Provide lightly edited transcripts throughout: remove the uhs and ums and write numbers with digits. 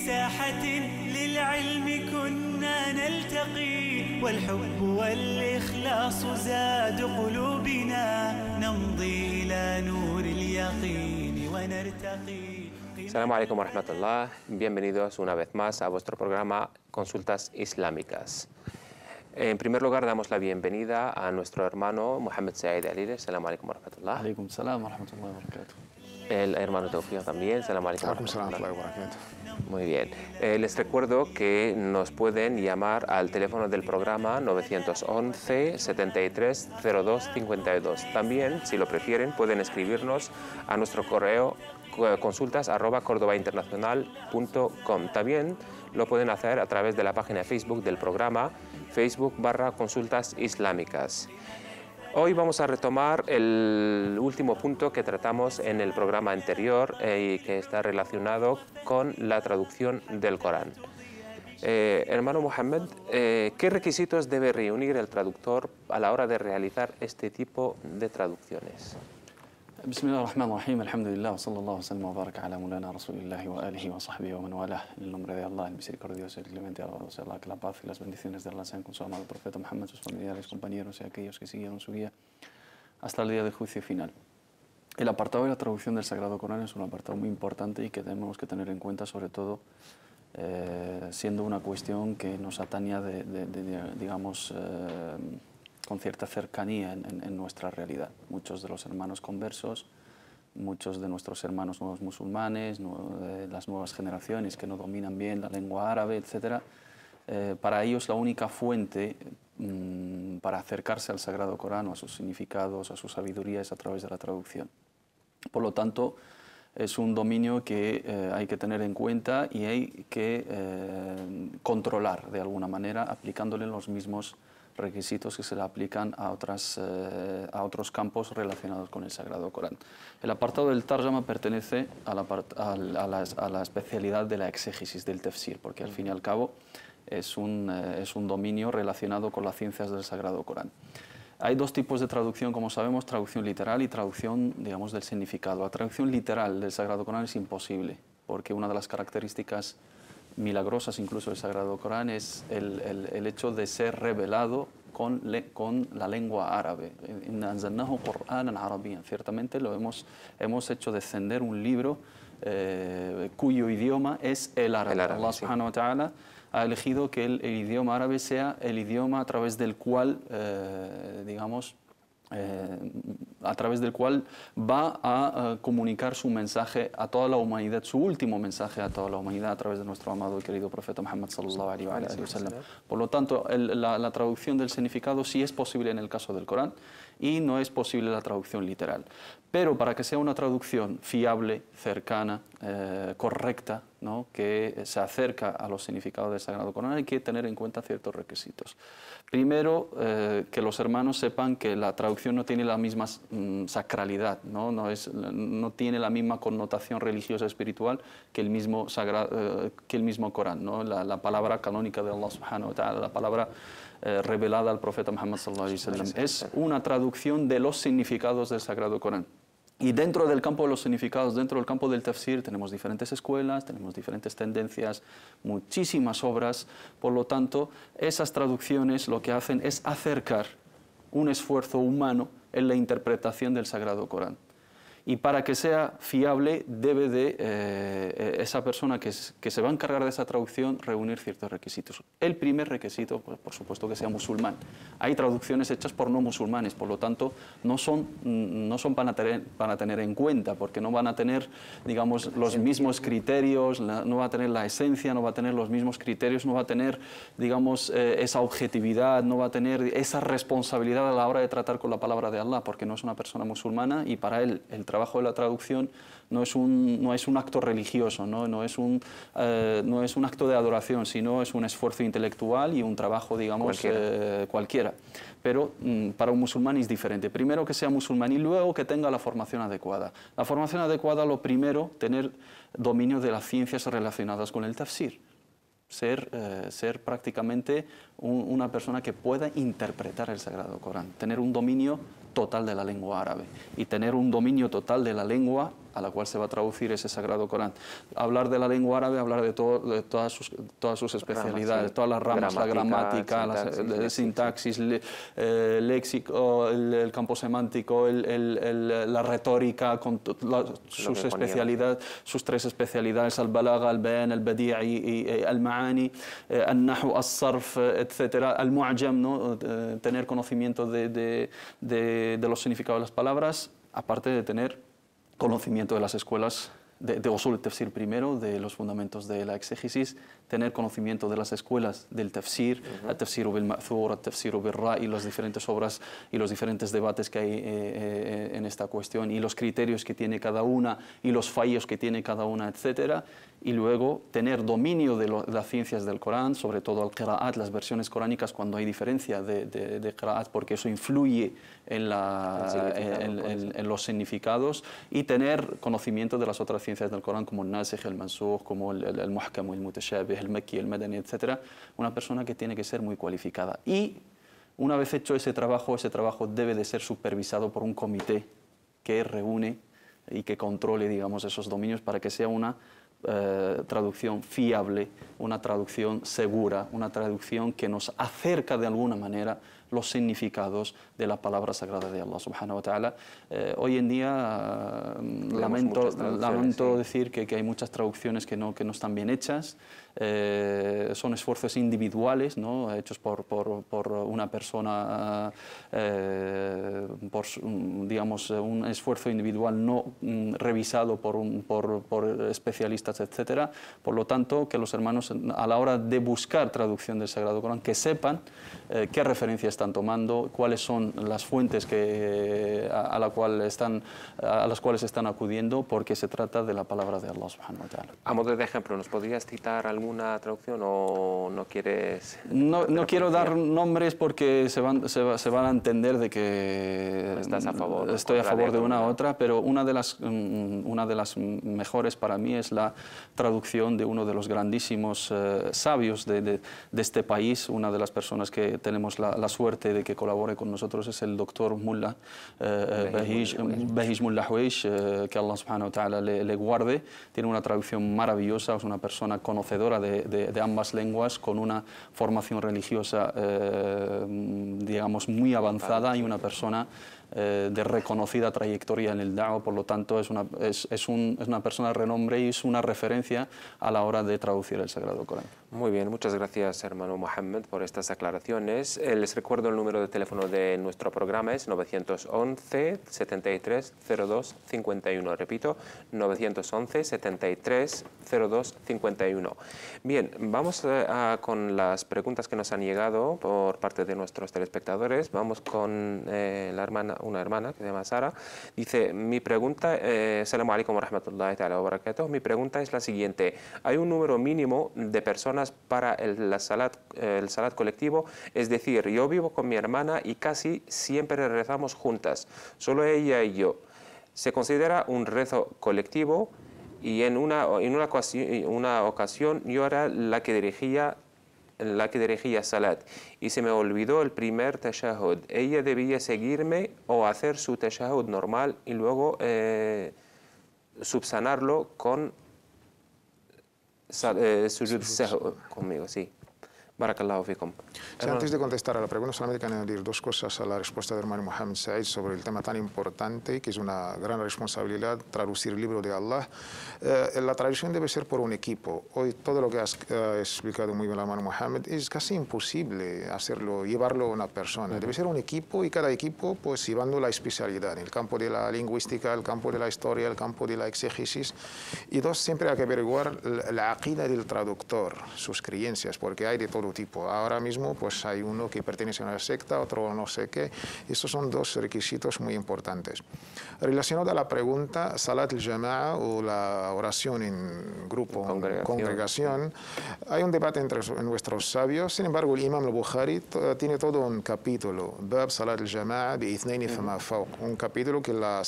ساحة للعلم كنا نلتقي والحب والإخلاص زاد قلوبنا نمضي إلى نور اليقين ونرتقي. Assalamu alaikum wa rahmatullah. Bienvenidos una vez más a vuestro programa Consultas Islámicas. En primer lugar, damos la bienvenida a nuestro hermano Mohamed Said Alile. Assalamu alaikum wa rahmatullah. Alaikum salam wa rahmatullahi wa barakatuh. El hermano Tawfiq también. Assalamu alaikum wa rahmatullah. wa barakatuh. Muy bien. Les recuerdo que nos pueden llamar al teléfono del programa 911 73 02 52. También, si lo prefieren, pueden escribirnos a nuestro correo consultas@cordobainternacional.com. También lo pueden hacer a través de la página de Facebook del programa, Facebook/Consultas Islámicas. Hoy vamos a retomar el último punto que tratamos en el programa anterior y que está relacionado con la traducción del Corán. Hermano Mohamed, ¿qué requisitos debe reunir el traductor a la hora de realizar este tipo de traducciones? Bismillah ar-Rahman ar-Rahim, alhamdulillah, wa sallallahu wa sallam wa baraka ala mulana rasulillahi wa alihi wa sahbihi wa man walah. En el nombre de Allah, el misericordioso y el clemente, alabado sea Allah, que la paz y las bendiciones de Allah sean con su amado profeta Muhammad, sus familiares, compañeros y aquellos que siguieron su guía hasta el día del juicio final. El apartado de la traducción del Sagrado Corán es un apartado muy importante y que tenemos que tener en cuenta, sobre todo siendo una cuestión que nos atañe digamos, con cierta cercanía en nuestra realidad. Muchos de los hermanos conversos, muchos de nuestros hermanos nuevos musulmanes, las nuevas generaciones que no dominan bien la lengua árabe, etc., para ellos la única fuente para acercarse al Sagrado Corán o a sus significados, a su sabiduría, es a través de la traducción. Por lo tanto, es un dominio que hay que tener en cuenta y hay que controlar de alguna manera, aplicándole los mismos requisitos que se le aplican a otros campos relacionados con el Sagrado Corán. El apartado del Tarjama pertenece a la especialidad de la exégesis, del tafsir, porque al fin y al cabo es un dominio relacionado con las ciencias del Sagrado Corán. Hay dos tipos de traducción, como sabemos, traducción literal y traducción, digamos, del significado. La traducción literal del Sagrado Corán es imposible, porque una de las características milagrosas incluso del Sagrado Corán es el hecho de ser revelado con la lengua árabe. Ciertamente hemos hecho descender un libro cuyo idioma es el árabe. Allah subhanahu wa ta'ala ha elegido que el idioma árabe sea el idioma a través del cual, digamos, va a comunicar su mensaje a toda la humanidad, su último mensaje a toda la humanidad a través de nuestro amado y querido profeta Muhammad sallallahu alaihi wa sallam. Por lo tanto, la traducción del significado sí es posible en el caso del Corán y no es posible la traducción literal. Pero para que sea una traducción fiable, cercana, correcta, ¿no?, que se acerca a los significados del Sagrado Corán, hay que tener en cuenta ciertos requisitos. Primero, que los hermanos sepan que la traducción no tiene la misma sacralidad, no tiene la misma connotación religiosa espiritual que el mismo Corán, ¿no? La palabra canónica de Allah subhanahu wa ta'ala, la palabra revelada al profeta Muhammad sallallahu alaihi wa sallam. Es una traducción de los significados del Sagrado Corán. Y dentro del campo de los significados, dentro del campo del tafsir, tenemos diferentes escuelas, tenemos diferentes tendencias, muchísimas obras. Por lo tanto, esas traducciones lo que hacen es acercar un esfuerzo humano en la interpretación del Sagrado Corán. Y para que sea fiable, debe de esa persona que se va a encargar de esa traducción reunir ciertos requisitos. El primer requisito, pues, por supuesto, que sea musulmán. Hay traducciones hechas por no musulmanes, por lo tanto, no son para tener en cuenta, porque no van a tener, digamos, los mismos criterios, no va a tener la esencia, no va a tener los mismos criterios, no va a tener, digamos, esa objetividad, no va a tener esa responsabilidad a la hora de tratar con la palabra de Allah, porque no es una persona musulmana y para él el trabajo de la traducción no es un acto religioso, no es un acto de adoración, sino es un esfuerzo intelectual y un trabajo, digamos, cualquiera. Pero para un musulmán es diferente. Primero que sea musulmán y luego que tenga la formación adecuada. La formación adecuada, lo primero, tener dominio de las ciencias relacionadas con el tafsir. Ser prácticamente una persona que pueda interpretar el Sagrado Corán, tener un dominio total de la lengua árabe y tener un dominio total de la lengua a la cual se va a traducir ese Sagrado Corán. Hablar de la lengua árabe, hablar de todas sus especialidades, todas las ramas, la gramática, la sintaxis, léxico, el campo semántico, la retórica, con sus especialidades, sus tres especialidades, al-balagha, al-bayan, al-badi' y al-ma'ani, al-nahu, al-sarf, etcétera, al-mu'jam, ¿no? Tener conocimiento de los significados de las palabras, aparte de tener conocimiento de las escuelas de usul al-tafsir primero, de los fundamentos de la exégesis, tener conocimiento de las escuelas del tafsir, el tafsir bil-ma'thur, el tafsir bil-ra, y las diferentes obras y los diferentes debates que hay en esta cuestión, y los criterios que tiene cada una, y los fallos que tiene cada una, etcétera. Y luego tener dominio de las ciencias del Corán, sobre todo al qira'at, las versiones coránicas, cuando hay diferencia de qira'at, porque eso influye en los significados, y tener conocimiento de las otras ciencias del Corán, como el nasikh, el mansukh, como el muhkam, el mutashabih, el makki, el madani, etc. Una persona que tiene que ser muy cualificada. Y una vez hecho ese trabajo debe de ser supervisado por un comité que reúne y que controle, digamos, esos dominios, para que sea una traducción fiable, una traducción segura, una traducción que nos acerca de alguna manera los significados de la palabra sagrada de Allah subhanahu wa ta'ala. Hoy en día lamento decir que hay muchas traducciones que no están bien hechas. Son esfuerzos individuales, ¿no? Hechos por una persona, digamos, un esfuerzo individual no revisado por especialistas, etcétera. Por lo tanto, que los hermanos, a la hora de buscar traducción del Sagrado Corán, que sepan qué referencias están tomando, cuáles son las fuentes a las cuales están acudiendo, porque se trata de la palabra de Allah subhanahu wa ta'ala. A modo de ejemplo, ¿nos podrías citar alguna traducción o no quieres? No quiero dar nombres porque se van a entender de que estás a favor, estoy a favor de una u otra, pero una de las mejores para mí es la traducción de uno de los grandísimos sabios de este país. Una de las personas que tenemos la suerte de que colabore con nosotros es el doctor Mullah Bahij Mullah Huish, que Allah subhanahu wa ta'ala le guarde. Tiene una traducción maravillosa, es una persona conocedora de ambas lenguas, con una formación religiosa, digamos, muy avanzada, y una persona de reconocida trayectoria en el da'wah. Por lo tanto, es una persona de renombre y es una referencia a la hora de traducir el Sagrado Corán. Muy bien, muchas gracias, hermano Mohammed, por estas aclaraciones. Les recuerdo el número de teléfono de nuestro programa, es 911 73 02 51. Repito, 911 73 02 51. Bien, vamos con las preguntas que nos han llegado por parte de nuestros telespectadores. Vamos con una hermana que se llama Sara. Dice, mi pregunta, Assalamu alaikum wa rahmatullahi ta'ala wa barakatuh. Mi pregunta es la siguiente: ¿hay un número mínimo de personas para el salat colectivo? Es decir, yo vivo con mi hermana y casi siempre rezamos juntas, solo ella y yo. ¿Se considera un rezo colectivo? Y en una ocasión yo era la que dirigía salat y se me olvidó el primer tashahhud. ¿Ella debía seguirme o hacer su tashahhud normal y luego subsanarlo con sujud sahw conmigo? Sí. Barakallahu fikum. Sí, antes de contestar a la pregunta, solamente quiero añadir dos cosas a la respuesta del hermano Mohammed Said sobre el tema tan importante, que es una gran responsabilidad, traducir el libro de Allah. La traducción debe ser por un equipo. Hoy todo lo que has explicado muy bien el hermano Mohammed es casi imposible llevarlo a una persona. Debe ser un equipo, y cada equipo pues llevando la especialidad en el campo de la lingüística, el campo de la historia, el campo de la exégesis. Y dos, siempre hay que averiguar la aqida del traductor, sus creencias, porque hay de todo tipo. Ahora mismo pues hay uno que pertenece a una secta, otro no sé qué. Estos son dos requisitos muy importantes. Relacionado a la pregunta, Salat al-Jama'a o la oración en grupo, congregación, hay un debate entre nuestros sabios. Sin embargo, el Imam al-Bukhari tiene todo un capítulo, Bab Salat al-Jama'a bi-ithnaini fama fawq, un capítulo que la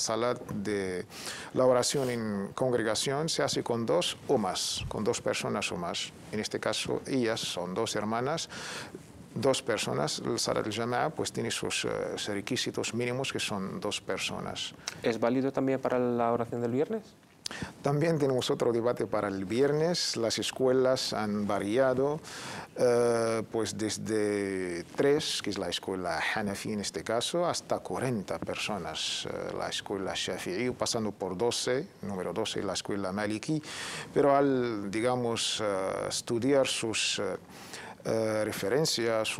oración en congregación se hace con dos o más, con dos personas o más. En este caso, ellas son dos hermanas. 2 personas. El Salat al-Jama'a pues tiene sus requisitos mínimos, que son 2 personas. ¿Es válido también para la oración del viernes? También tenemos otro debate para el viernes. Las escuelas han variado, pues desde 3, que es la escuela Hanafi en este caso, hasta 40 personas, la escuela Shafi'i, pasando por 12, número 12, la escuela Maliki. Pero al, digamos, estudiar sus referencias,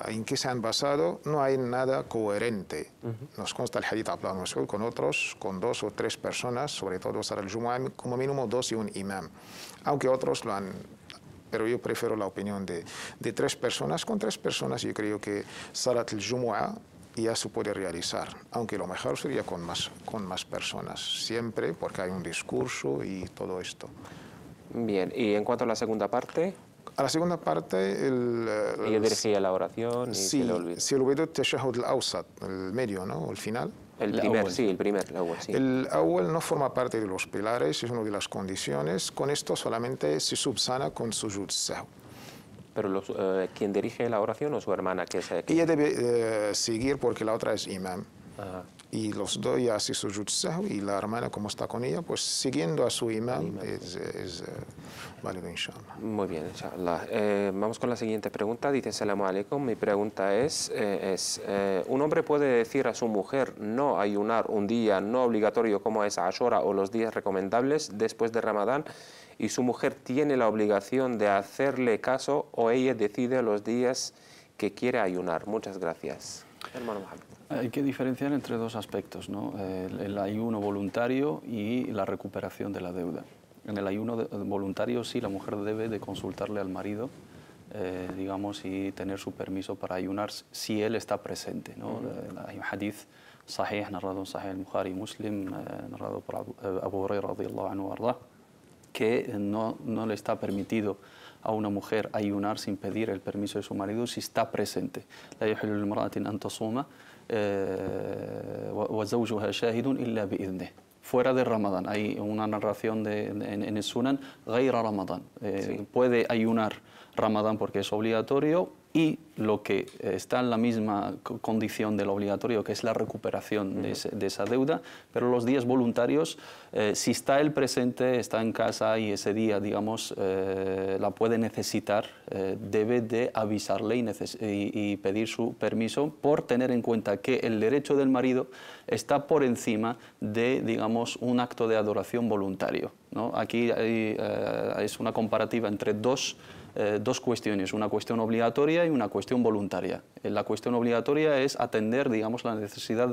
en qué se han basado, no hay nada coherente. Nos consta el hadith de Abdullah ibn Mas'ud con otros, con 2 o 3 personas, sobre todo Salat al-Jumu'ah, como mínimo 2 y un imam. Aunque otros lo han, pero yo prefiero la opinión de 3 personas. Con 3 personas yo creo que Salat al-Jumu'ah ya se puede realizar, aunque lo mejor sería con más personas, siempre porque hay un discurso y todo esto. Bien, y en cuanto a la segunda parte... A la segunda parte, ella dirigía la oración y sí, se le olvidó. se olvidó el tashahhud al-awsat, el medio, ¿no? El final. El primer, sí, el primer, el awwal, sí. El awwal no forma parte de los pilares, es una de las condiciones. Con esto solamente se subsana con sujud sahw. Pero ¿quién dirige la oración o su hermana? Que es, Ella debe seguir porque la otra es imam. Ajá. Y los dos ya hacen sujud sahw y la hermana, como está con ella, pues siguiendo a su imam es válido, inshallah. Muy bien, inshallah. Vamos con la siguiente pregunta. Dice, Assalamu alaikum. Mi pregunta es, ¿un hombre puede decir a su mujer no ayunar un día no obligatorio como es Ashura o los días recomendables después de Ramadán, y su mujer tiene la obligación de hacerle caso, o ella decide los días que quiere ayunar? Muchas gracias. Hermano Mohamed. Hay que diferenciar entre 2 aspectos, ¿no? El ayuno voluntario y la recuperación de la deuda. En el ayuno voluntario sí, la mujer debe de consultarle al marido, digamos, y tener su permiso para ayunar si él está presente, ¿no? Hay un hadith sahih, narrado en Sahih al-Bukhari y Muslim, narrado por Abu Hurairah radiyallahu anhu arda, que no le está permitido a una mujer ayunar sin pedir el permiso de su marido si está presente. La yahillu limra'atin an tasuma wa zawjuha shahidun illa bi'idhnih. Fuera de Ramadán, hay una narración en el Sunan, ghayra Ramadán. Puede ayunar Ramadán porque es obligatorio, y lo que está en la misma condición del obligatorio, que es la recuperación de esa deuda, pero los días voluntarios, si está él presente, está en casa y ese día, digamos, la puede necesitar, debe de avisarle y pedir su permiso, por tener en cuenta que el derecho del marido está por encima de, digamos, un acto de adoración voluntario, ¿no? Aquí es una comparativa entre dos cuestiones, una cuestión obligatoria y una cuestión voluntaria. La cuestión obligatoria es atender, digamos, la necesidad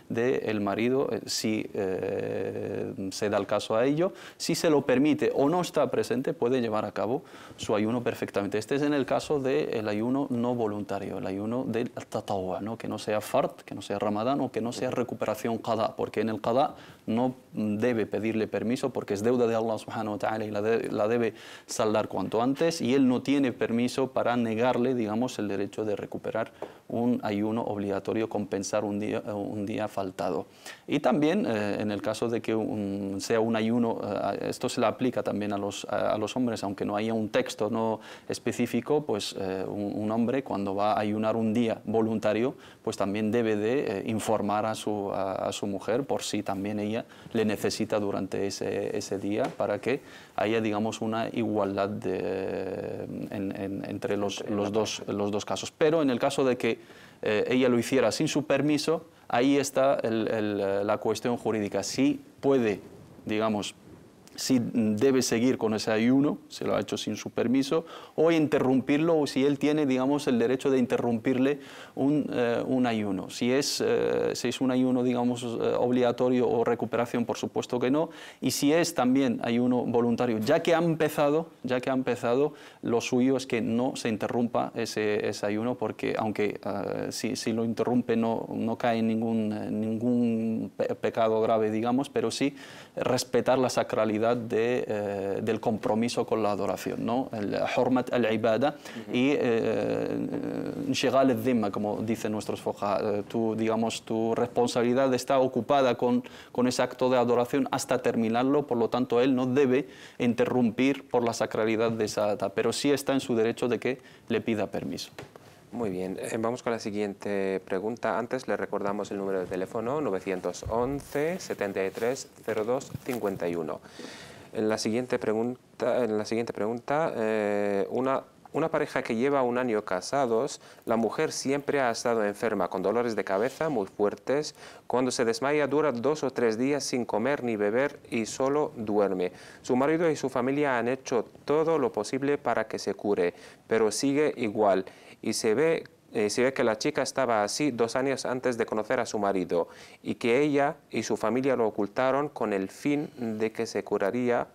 del marido, si se da el caso a ello. Si se lo permite o no está presente, puede llevar a cabo su ayuno perfectamente. Este es en el caso del ayuno no voluntario, el ayuno del tatawwa, ¿no? Que no sea fard, que no sea ramadán, o que no sea recuperación qada, porque en el qada no debe pedirle permiso porque es deuda de Allah subhanahu wa ta'ala y la debe saldar cuanto antes, y él no tiene permiso para negarle, digamos, el derecho de recuperar un ayuno obligatorio, compensar un día faltado. Y también en el caso de que sea un ayuno, esto se le aplica también a los hombres, aunque no haya un texto no específico, pues un hombre cuando va a ayunar un día voluntario, pues también debe de informar a su mujer por si también ella le necesita durante ese día, para que haya, digamos, una igualdad entre los dos casos. Pero en el caso de que ella lo hiciera sin su permiso, ahí está la cuestión jurídica. Si puede, digamos, si debe seguir con ese ayuno, se lo ha hecho sin su permiso, o interrumpirlo, o si él tiene, digamos, el derecho de interrumpirle un ayuno. Si es un ayuno, digamos, obligatorio o recuperación, por supuesto que no. Y si es también ayuno voluntario, ya que ha empezado, lo suyo es que no se interrumpa ese ayuno, porque aunque si lo interrumpe no cae en ningún pecado grave, digamos, pero sí respetar la sacralidad necesidad del compromiso con la adoración, ¿no? El hurmat al-ibada y inshigal al-dhimma, como dicen nuestros fuqaha. Digamos, tu responsabilidad está ocupada con ese acto de adoración hasta terminarlo, por lo tanto él no debe interrumpir por la sacralidad de esa data, pero sí está en su derecho de que le pida permiso. Muy bien, vamos con la siguiente pregunta. Antes le recordamos el número de teléfono 911 73 02 51. En la siguiente pregunta, una pareja que lleva un año casados, la mujer siempre ha estado enferma con dolores de cabeza muy fuertes. Cuando se desmaya dura 2 o 3 días sin comer ni beber y solo duerme. Su marido y su familia han hecho todo lo posible para que se cure, pero sigue igual. Y se ve que la chica estaba así 2 años antes de conocer a su marido y que ella y su familia lo ocultaron con el fin de que se curaría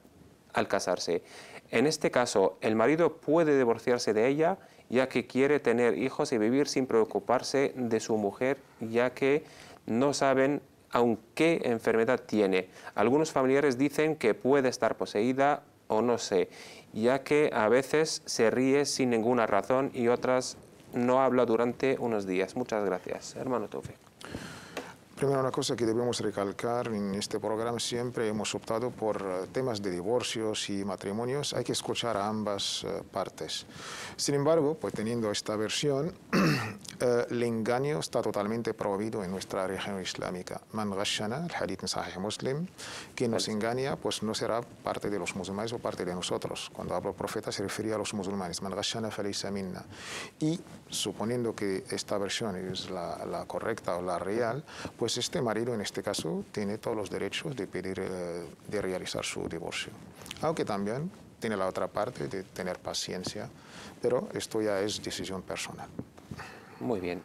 al casarse. En este caso, el marido puede divorciarse de ella ya que quiere tener hijos y vivir sin preocuparse de su mujer, ya que no saben aún qué enfermedad tiene. Algunos familiares dicen que puede estar poseída o no sé, ya que a veces se ríe sin ninguna razón y otras no habla durante unos días. Muchas gracias, hermano Tawfiq. Primero, una cosa que debemos recalcar en este programa, siempre hemos optado por temas de divorcios y matrimonios, hay que escuchar a ambas partes. Sin embargo, pues teniendo esta versión, el engaño está totalmente prohibido en nuestra religión islámica. Man ghashana, el hadith en Sahih Muslim, quien nos engaña, pues no será parte de los musulmanes o parte de nosotros. Cuando habla el profeta se refería a los musulmanes. Man ghashana falaysa minna. Y suponiendo que esta versión es la correcta o la real, pues este marido en este caso tiene todos los derechos de pedir, de realizar su divorcio. Aunque también tiene la otra parte de tener paciencia, pero esto ya es decisión personal. Muy bien,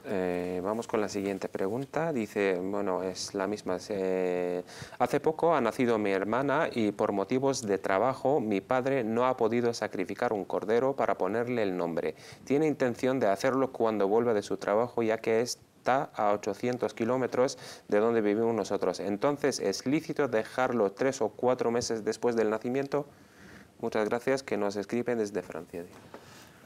vamos con la siguiente pregunta. Dice, bueno, es la misma. Hace poco ha nacido mi hermana y por motivos de trabajo mi padre no ha podido sacrificar un cordero para ponerle el nombre. Tiene intención de hacerlo cuando vuelva de su trabajo, ya que está a 800 kilómetros de donde vivimos nosotros. Entonces, ¿es lícito dejarlo 3 o 4 meses después del nacimiento? Muchas gracias, que nos escriben desde Francia.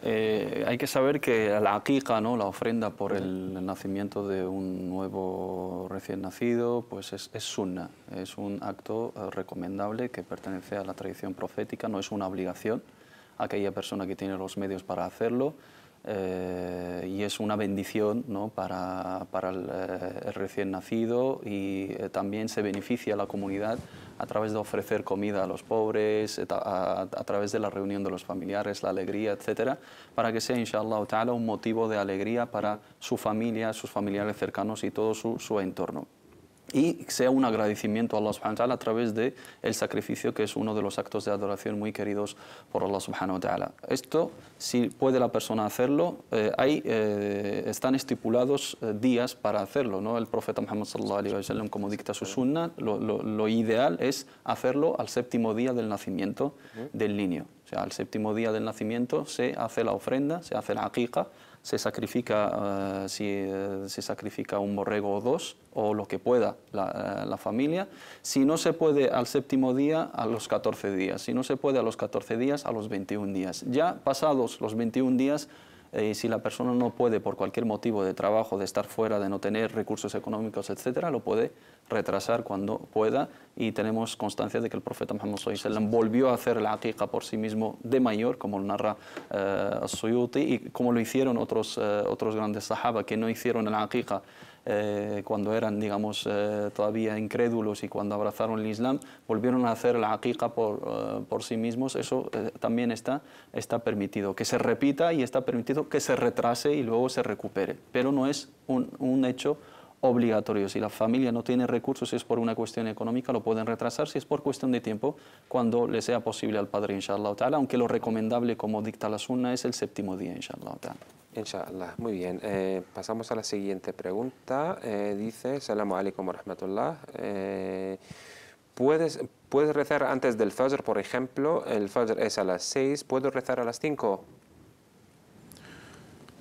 Hay que saber que la aqiqa, ¿no?, la ofrenda por el nacimiento de un nuevo recién nacido, pues es sunna, es un acto recomendable que pertenece a la tradición profética, no es una obligación a aquella persona que tiene los medios para hacerlo, y es una bendición, ¿no?, para el recién nacido, y también se beneficia a la comunidad a través de ofrecer comida a los pobres, a través de la reunión de los familiares, la alegría, etcétera, para que sea, inshallah ta'ala, un motivo de alegría para su familia, sus familiares cercanos y todo su entorno. Y sea un agradecimiento a Allah subhanahu wa ta'ala a través del sacrificio, que es uno de los actos de adoración muy queridos por Allah subhanahu wa ta'ala. Esto, si puede la persona hacerlo, están estipulados días para hacerlo, ¿no? El profeta Muhammad sallallahu alaihi wa sallam, como dicta su sunna, lo ideal es hacerlo al 7º día del nacimiento del niño. O sea, al 7º día del nacimiento se hace la ofrenda, se hace la aqiqa, se sacrifica, se sacrifica un borrego o 2, o lo que pueda la familia. Si no se puede al 7º día, a los 14 días. Si no se puede a los 14 días, a los 21 días. Ya pasados los 21 días, si la persona no puede, por cualquier motivo de trabajo, de estar fuera, de no tener recursos económicos, etcétera, lo puede retrasar cuando pueda, y tenemos constancia de que el profeta Muhammad sallallahu alaihi wasallam volvió a hacer la aqiqa por sí mismo de mayor, como lo narra As-Suyuti, y como lo hicieron otros grandes sahaba que no hicieron la aqiqa cuando eran, digamos, todavía incrédulos, y cuando abrazaron el Islam volvieron a hacer la aqiqa por sí mismos. Eso también está permitido, que se repita, y está permitido que se retrase y luego se recupere, pero no es un hecho obligatorio. Si la familia no tiene recursos, si es por una cuestión económica, lo pueden retrasar. Si es por cuestión de tiempo, cuando le sea posible al padre, inshallah ta'ala, aunque lo recomendable, como dicta la sunna, es el 7º día, inshallah ta'ala. Inshallah, muy bien. Pasamos a la siguiente pregunta. Dice, Assalamu alaikum wa rahmatullah. ¿Puedes rezar antes del Fajr, por ejemplo? El Fajr es a las 6. ¿Puedo rezar a las 5?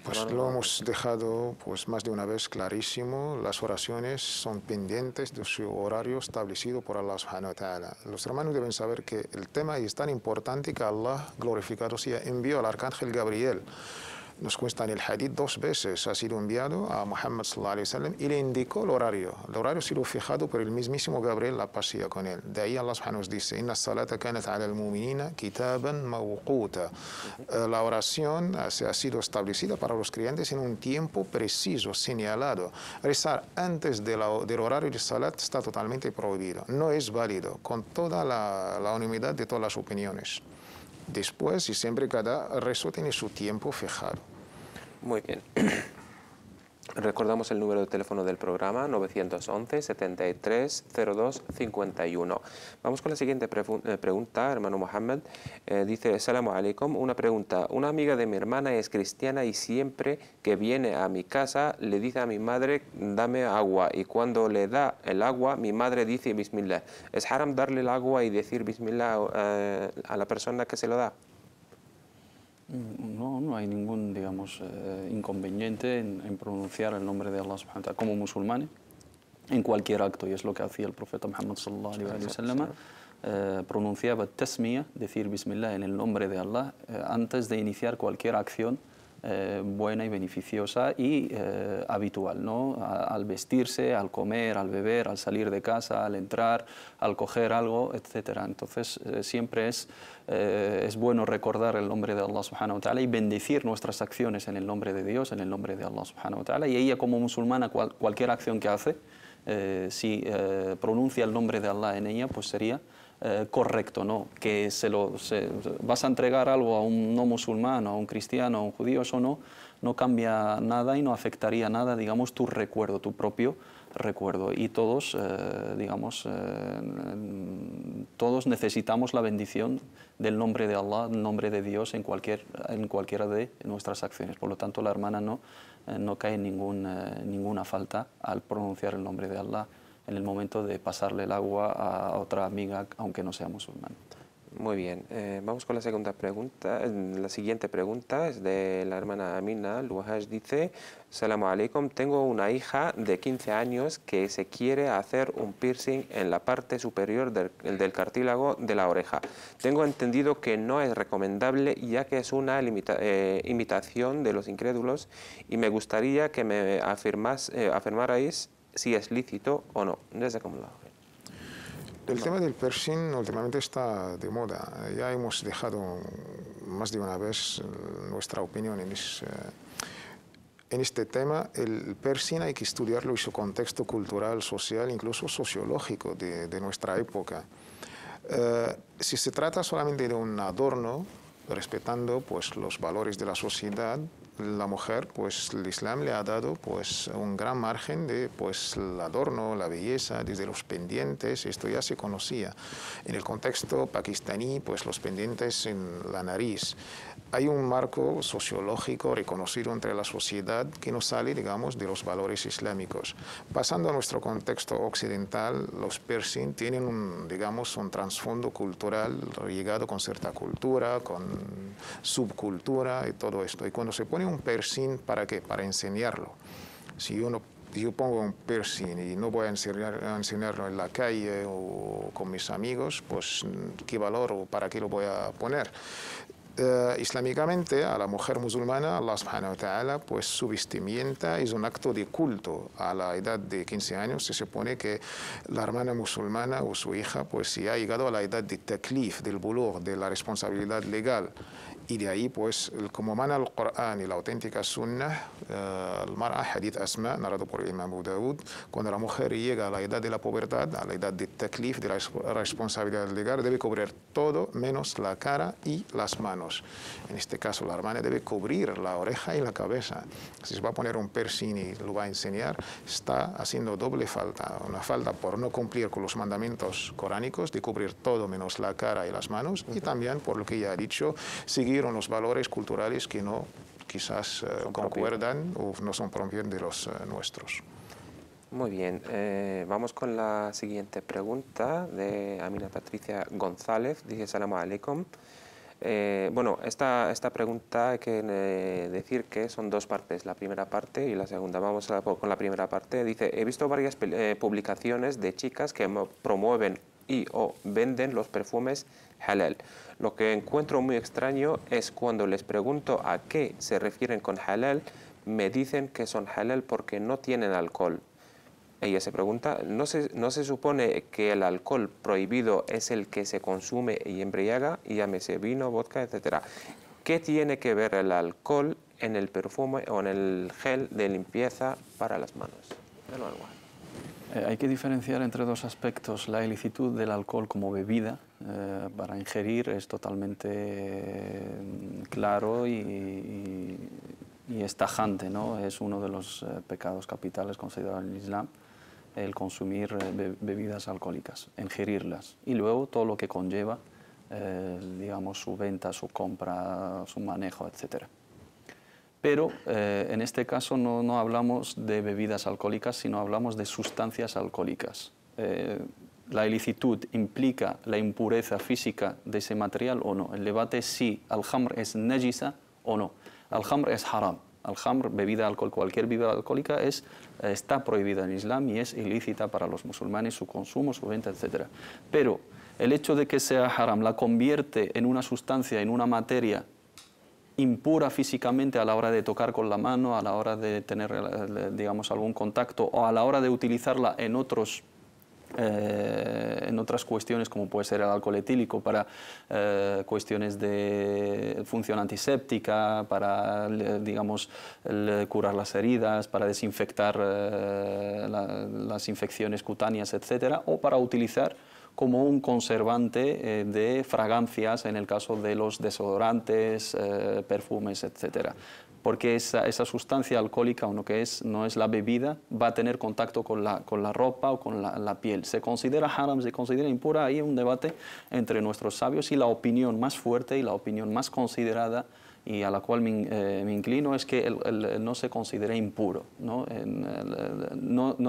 Pues lo hemos dejado pues más de una vez clarísimo. Las oraciones son pendientes de su horario establecido por Allah subhanahu wa ta'ala. Los hermanos deben saber que el tema es tan importante que Allah, glorificado sea, envió al arcángel Gabriel. Nos cuesta en el hadith 2 veces, ha sido enviado a Muhammad sallallahu alaihi wasallam y le indicó el horario. El horario ha sido fijado por el mismísimo Gabriel, la paz sea con él. De ahí Allah subhanahu nos dice, Inna salata kanat ala al-mu'minina kitaban mawquta. La oración ha sido establecida para los creyentes en un tiempo preciso, señalado. Rezar antes del horario de salat está totalmente prohibido. No es válido, con toda la unanimidad de todas las opiniones. Después, y siempre cada rezo tiene su tiempo fijado. Muy bien. Recordamos el número de teléfono del programa, 911-7302-51. Vamos con la siguiente pregunta, hermano Mohammed. Dice, Salamu alaikum, una pregunta. Una amiga de mi hermana es cristiana y siempre que viene a mi casa le dice a mi madre, dame agua. Y cuando le da el agua, mi madre dice Bismillah. ¿Es haram darle el agua y decir Bismillah a la persona que se lo da? No, no hay ningún, digamos, inconveniente en pronunciar el nombre de Allah subhanahu wa ta'ala como musulmanes en cualquier acto, y es lo que hacía el profeta Muhammad sallallahu alaihi wa sallam. Pronunciaba tasmiyah, decir Bismillah en el nombre de Allah, antes de iniciar cualquier acción buena y beneficiosa y habitual, ¿no? Al vestirse, al comer, al beber, al salir de casa, al entrar, al coger algo, etc. Entonces siempre es bueno recordar el nombre de Allah subhanahu wa ta'ala y bendecir nuestras acciones en el nombre de Dios, en el nombre de Allah subhanahu wa ta'ala. Y ella como musulmana, cualquier acción que hace, si pronuncia el nombre de Allah en ella, pues sería correcto, ¿no? Que vas a entregar algo a un no musulmán, a un cristiano, a un judío, eso no cambia nada y no afectaría nada, digamos, tu recuerdo, tu propio recuerdo. Y todos, digamos, todos necesitamos la bendición del nombre de Allah, el nombre de Dios en cualquiera de nuestras acciones. Por lo tanto, la hermana no cae en ninguna falta al pronunciar el nombre de Allah en el momento de pasarle el agua a otra amiga, aunque no sea musulmana. Muy bien, vamos con la segunda pregunta. La siguiente pregunta es de la hermana Amina Luhaj. Dice, Salamu alaikum, tengo una hija de 15 años que se quiere hacer un piercing en la parte superior del cartílago de la oreja. Tengo entendido que no es recomendable ya que es una imitación de los incrédulos y me gustaría que me afirmarais si es lícito o no. El tema del piercing últimamente está de moda. Ya hemos dejado más de una vez nuestra opinión en este tema. El piercing hay que estudiarlo en su contexto cultural, social, incluso sociológico de nuestra época. Si se trata solamente de un adorno, respetando pues, los valores de la sociedad, la mujer, pues el Islam le ha dado pues un gran margen de pues el adorno, la belleza, desde los pendientes, esto ya se conocía. En el contexto pakistaní, pues los pendientes en la nariz. Hay un marco sociológico reconocido entre la sociedad que no sale, digamos, de los valores islámicos. Pasando a nuestro contexto occidental, los piercing tienen un trasfondo cultural llegado con cierta cultura, con subcultura y todo esto. Y cuando se pone un piercing, ¿para qué? Para enseñarlo. Si yo pongo un piercing y no voy a enseñarlo en la calle o con mis amigos, pues ¿qué valor o para qué lo voy a poner? Islámicamente, a la mujer musulmana, Allah subhanahu wa ta'ala, pues su vestimenta es un acto de culto. A la edad de 15 años se supone que la hermana musulmana o su hija pues ya ha llegado a la edad de taklif, del bulugh, de la responsabilidad legal. Y de ahí, pues, como mana el Corán y la auténtica Sunnah, el Mar'a, Hadith Asma, narrado por Imam Abu Dawud, cuando la mujer llega a la edad de la pubertad, a la edad de taklif, de la responsabilidad legal, debe cubrir todo menos la cara y las manos. En este caso, la hermana debe cubrir la oreja y la cabeza. Si se va a poner un piercing y lo va a enseñar, está haciendo doble falta. Una falta por no cumplir con los mandamientos coránicos de cubrir todo menos la cara y las manos, y también, por lo que ya ha dicho, seguir unos valores culturales que no quizás concuerdan o no son propios de los nuestros. Muy bien, vamos con la siguiente pregunta de Amina Patricia González. Dice, Salamu alaikum. Bueno, esta pregunta hay que decir que son dos partes, la primera parte y la segunda. Vamos con la primera parte. Dice, he visto varias publicaciones de chicas que promueven y o venden los perfumes halal. Lo que encuentro muy extraño es cuando les pregunto a qué se refieren con halal, me dicen que son halal porque no tienen alcohol. Ella se pregunta, ¿no se supone que el alcohol prohibido es el que se consume y embriaga, y llámese vino, vodka, etcétera? ¿Qué tiene que ver el alcohol en el perfume o en el gel de limpieza para las manos? Hay que diferenciar entre dos aspectos. La ilicitud del alcohol como bebida para ingerir es totalmente claro y es tajante, ¿no? Es uno de los pecados capitales considerados en el Islam, el consumir bebidas alcohólicas, ingerirlas, y luego todo lo que conlleva, digamos, su venta, su compra, su manejo, etc. Pero en este caso no hablamos de bebidas alcohólicas, sino hablamos de sustancias alcohólicas. La ilicitud implica la impureza física de ese material o no. El debate es si al-jamr es najisa o no. Al-jamr es haram. Al-jamr, bebida alcohólica, cualquier bebida alcohólica está prohibida en el Islam y es ilícita para los musulmanes, su consumo, su venta, etc. Pero el hecho de que sea haram la convierte en una sustancia, en una materia impura físicamente a la hora de tocar con la mano, a la hora de tener, digamos, algún contacto, o a la hora de utilizarla en otras cuestiones, como puede ser el alcohol etílico, para cuestiones de función antiséptica, para, digamos, curar las heridas, para desinfectar las infecciones cutáneas, etcétera, o para utilizar como un conservante de fragancias en el caso de los desodorantes, perfumes, etc. Porque esa sustancia alcohólica, no es la bebida, va a tener contacto con la ropa o con la piel. ¿Se considera haram, se considera impura? Hay un debate entre nuestros sabios y la opinión más fuerte y la opinión más considerada y a la cual me inclino es que no se considera impuro, no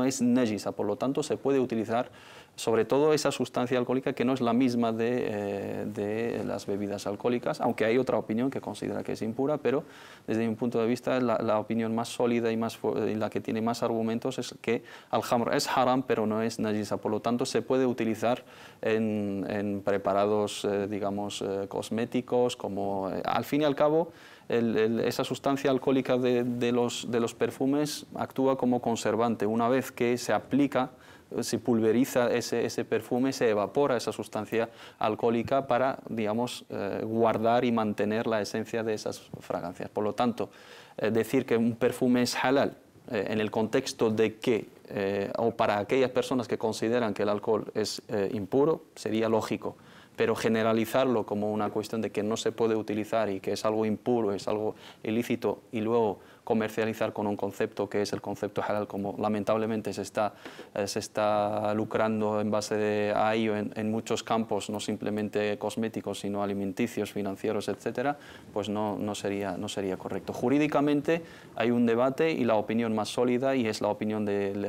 es najisa, por lo tanto se puede utilizar sobre todo esa sustancia alcohólica que no es la misma de las bebidas alcohólicas, aunque hay otra opinión que considera que es impura, pero desde mi punto de vista la opinión más sólida y la que tiene más argumentos es que al-jamr es haram pero no es najisa, por lo tanto se puede utilizar en preparados, digamos, cosméticos, como al fin y al cabo esa sustancia alcohólica de los perfumes actúa como conservante. Una vez que se aplica, se pulveriza ese perfume, se evapora esa sustancia alcohólica para, digamos, guardar y mantener la esencia de esas fragancias. Por lo tanto, decir que un perfume es halal en el contexto de que, o para aquellas personas que consideran que el alcohol es impuro, sería lógico. Pero generalizarlo como una cuestión de que no se puede utilizar y que es algo impuro, es algo ilícito, y luego comercializar con un concepto que es el concepto halal, como lamentablemente se está lucrando en base a ello en muchos campos, no simplemente cosméticos, sino alimenticios, financieros, etcétera, pues no sería correcto. Jurídicamente hay un debate y la opinión más sólida, y es la opinión del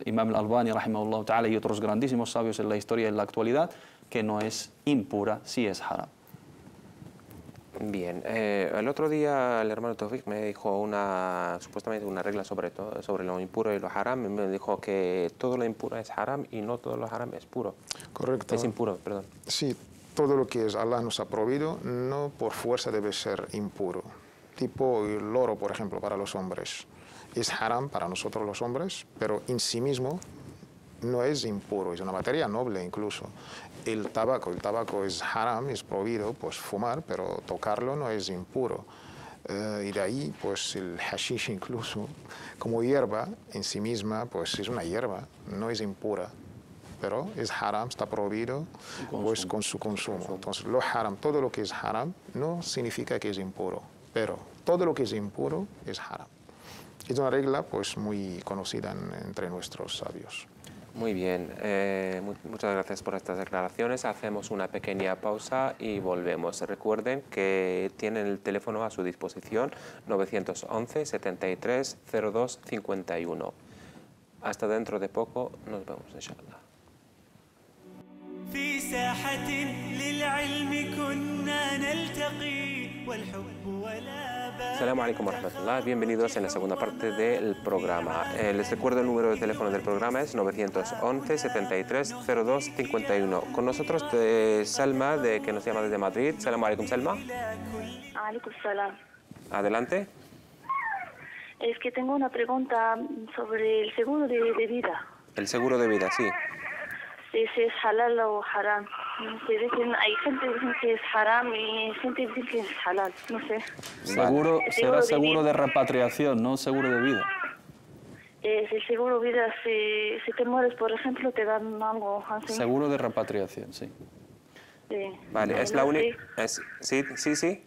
Imam al-Albani, rahimahullah ta'ala, y otros grandísimos sabios en la historia y en la actualidad, que no es impura, sí es haram. Bien, el otro día el hermano Tawfiq me dijo supuestamente una regla sobre lo impuro y lo haram. Me dijo que todo lo impuro es haram y no todo lo haram es puro. Correcto. Es impuro, perdón. Sí, todo lo que Allah nos ha prohibido no por fuerza debe ser impuro. Tipo el oro, por ejemplo, para los hombres. Es haram para nosotros los hombres, pero en sí mismo no es impuro, es una materia noble incluso. El tabaco es haram, es prohibido pues fumar, pero tocarlo no es impuro. Y de ahí pues el hashish incluso como hierba en sí misma pues es una hierba, no es impura, pero es haram, está prohibido pues con su consumo. Entonces lo haram, todo lo que es haram no significa que es impuro, pero todo lo que es impuro es haram. Es una regla pues muy conocida entre nuestros sabios. Muy bien, muchas gracias por estas declaraciones. Hacemos una pequeña pausa y volvemos. Recuerden que tienen el teléfono a su disposición, 911 73 02 51. Hasta dentro de poco, nos vemos, inshallah. ساحة للعلم كنا نلتقي والحب والآباء. Assalamu alaikum wa rahmatullah. Bienvenidos en la segunda parte del programa. Les recuerdo el número de teléfono del programa es 911 73 02 51. Con nosotros Salma, que nos llama desde Madrid. Assalamu alaikum, Salma. Alaikum salam. Adelante. Es que tengo una pregunta sobre el seguro de vida. El seguro de vida, sí. Si es halal o haram. Hay gente que dice que es haram y gente que dice que es halal. No sé. Seguro, será de seguro vida. de repatriación, no seguro de vida. El seguro de vida, si te mueres, por ejemplo, te dan algo así. Seguro de repatriación, sí. Sí. Vale, es la única... Sí, sí, sí.